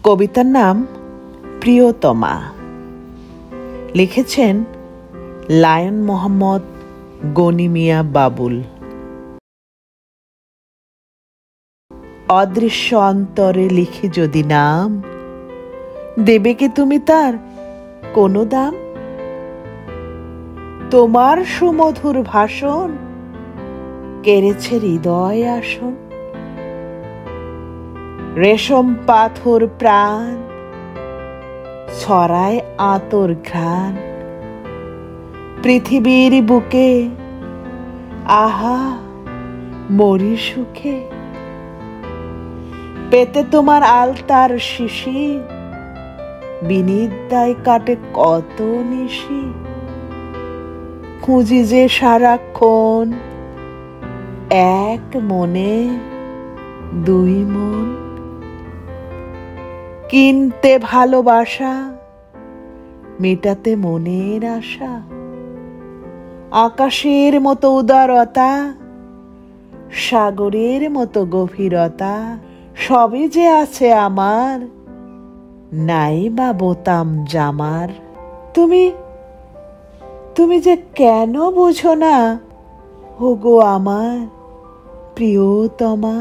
কবিতার নাম প্রিয়তমা। লিখেছেন লায়ন মোহাম্মদ গনি মিয়া বাবুল। অদৃশ্য অন্তরে লিখি যদি নাম, দেবে কি তুমি তার কোনো দাম? তোমার সুমধুর ভাষণ কেড়েছে হৃদয় আসন, রেশম পাথর প্রাণ ছড়ায় আতর ঘ্রাণ। পৃথিবীর বুকে আহা মরি সুখে, পেতে তোমার আলতার শিশি বিনিদ্যায় কাটে কত নিশি। খুঁজি যে সারাক্ষণ এক মনে দুই মন, কিনতে ভালোবাসা মেটাতে মনের আশা। আকাশের মতো উদারতা, সাগরের মতো গভীরতা, সবই যে আছে আমার, নাই বা বোতাম জামার। তুমি যে কেন বুঝো না ওগো আমার প্রিয়তমা।